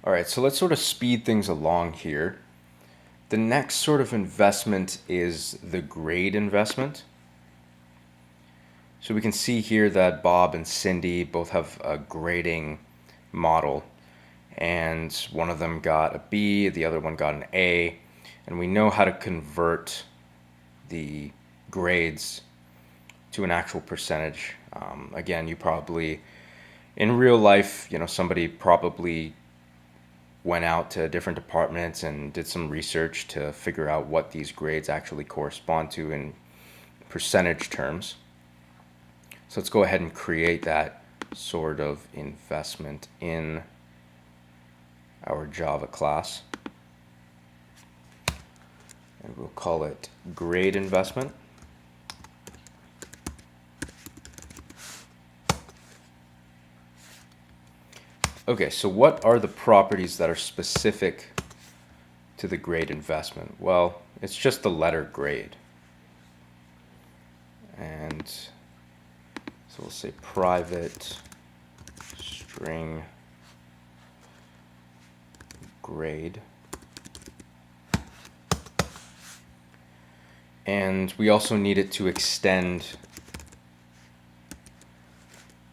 All right, so let's sort of speed things along here. The next sort of investment is the grade investment. So we can see here that Bob and Cindy both have a grading model, and one of them got a B, the other one got an A, and we know how to convert the grades to an actual percentage. Again, you probably, in real life, somebody probably went out to different departments and did some research to figure out what these grades actually correspond to in percentage terms. So let's go ahead and create that sort of investment in our Java class. And we'll call it grade investment. Okay, so what are the properties that are specific to the grade investment? Well, it's just the letter grade. And so we'll say private string grade. And we also need it to extend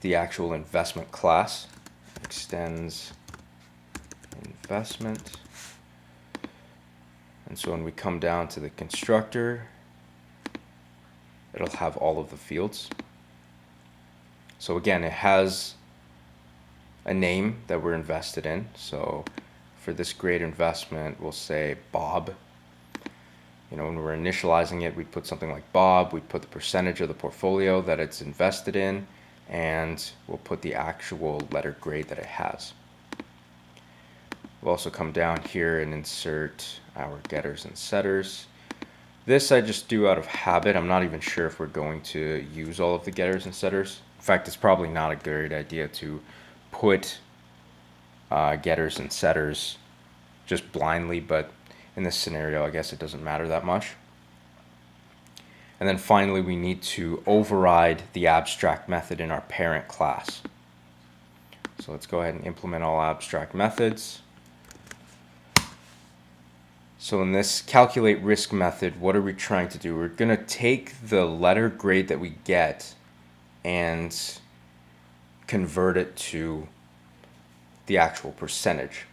the actual investment class. Extends investment. And so when we come down to the constructor, it'll have all of the fields. So again, it has a name that we're invested in. So for this grade investment, we'll say Bob. When we're initializing it, we put something like Bob, we put the percentage of the portfolio that it's invested in, and we'll put the actual letter grade that it has. We'll also come down here and insert our getters and setters. This I just do out of habit. I'm not even sure if we're going to use all of the getters and setters. In fact, it's probably not a great idea to put getters and setters just blindly, but in this scenario, I guess it doesn't matter that much. And then finally, we need to override the abstract method in our parent class. So let's go ahead and implement all abstract methods. So in this calculate risk method, what are we trying to do? We're going to take the letter grade that we get and convert it to the actual percentage.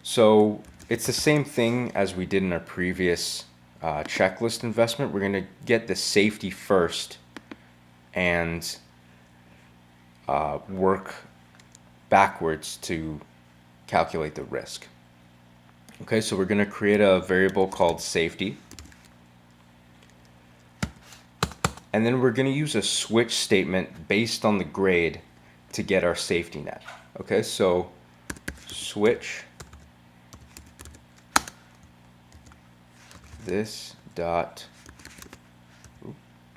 So it's the same thing as we did in our previous checklist investment. We're going to get the safety first and work backwards to calculate the risk. Okay, so we're going to create a variable called safety. And then we're going to use a switch statement based on the grade to get our safety net. Okay, so switch this dot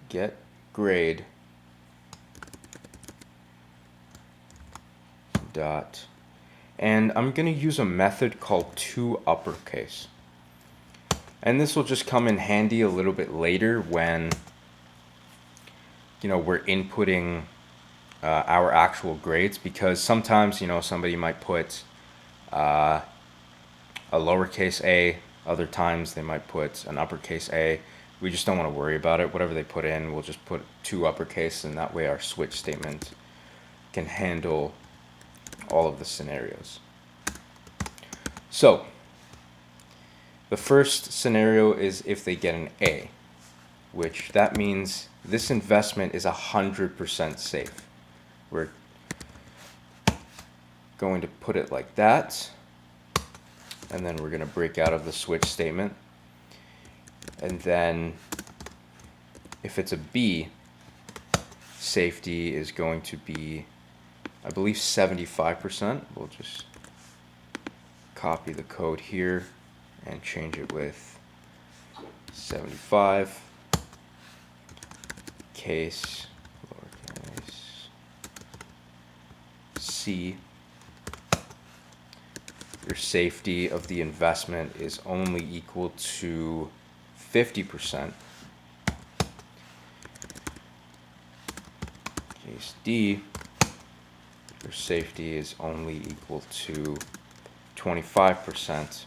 get grade dot, and I'm going to use a method called toUpperCase. And this will just come in handy a little bit later when we're inputting our actual grades, because sometimes somebody might put a lowercase a, other times they might put an uppercase a. We just don't want to worry about it. Whatever they put in, we'll just put toUpperCase, and that way our switch statement can handle all of the scenarios. So the first scenario is if they get an A, which that means this investment is 100% safe. We're going to put it like that, and then we're going to break out of the switch statement. And then if it's a B, safety is going to be, I believe, 75%. We'll just copy the code here and change it with 75. Case, lowercase c, your safety of the investment is only equal to 50%. Case D, your safety is only equal to 25%.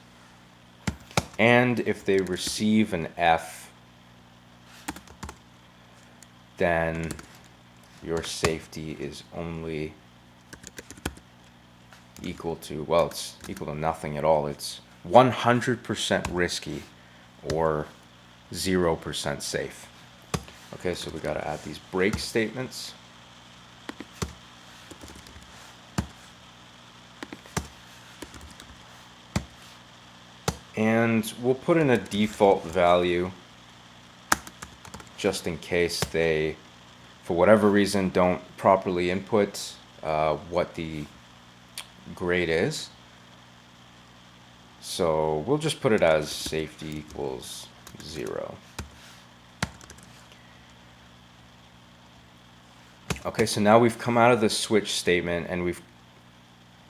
And if they receive an F, then your safety is only equal to, well, it's equal to nothing at all. It's 100% risky or 0% safe. Okay, so we got to add these break statements. And we'll put in a default value just in case they, for whatever reason, don't properly input what the grade is. So we'll just put it as safety equals 0. Okay, so now we've come out of the switch statement and we've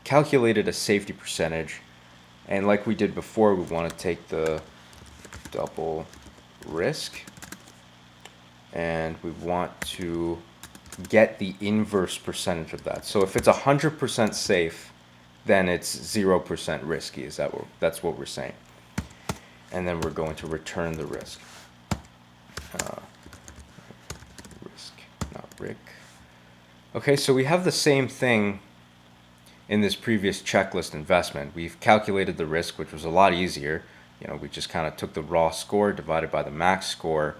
calculated a safety percentage. And like we did before, we want to take the double risk and we want to get the inverse percentage of that. So if it's 100% safe, then it's 0% risky. That's what we're saying. And then we're going to return the risk. Risk, not Rick. Okay, so we have the same thing in this previous checklist investment. We've calculated the risk, which was a lot easier. We just kind of took the raw score divided by the max score,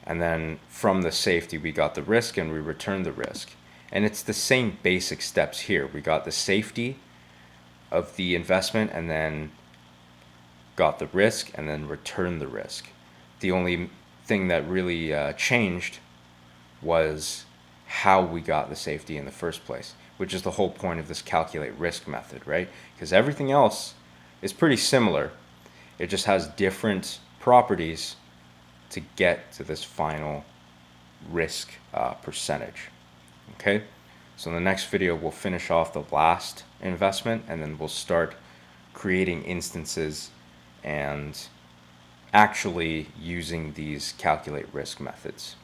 and then from the safety we got the risk and we returned the risk. And it's the same basic steps here. We got the safety of the investment and then got the risk and then returned the risk. The only thing that really changed was how we got the safety in the first place, which is the whole point of this calculate risk method, right? Because everything else is pretty similar. It just has different properties to get to this final risk percentage. Okay, so in the next video we'll finish off the last investment and then we'll start creating instances and actually using these calculate risk methods.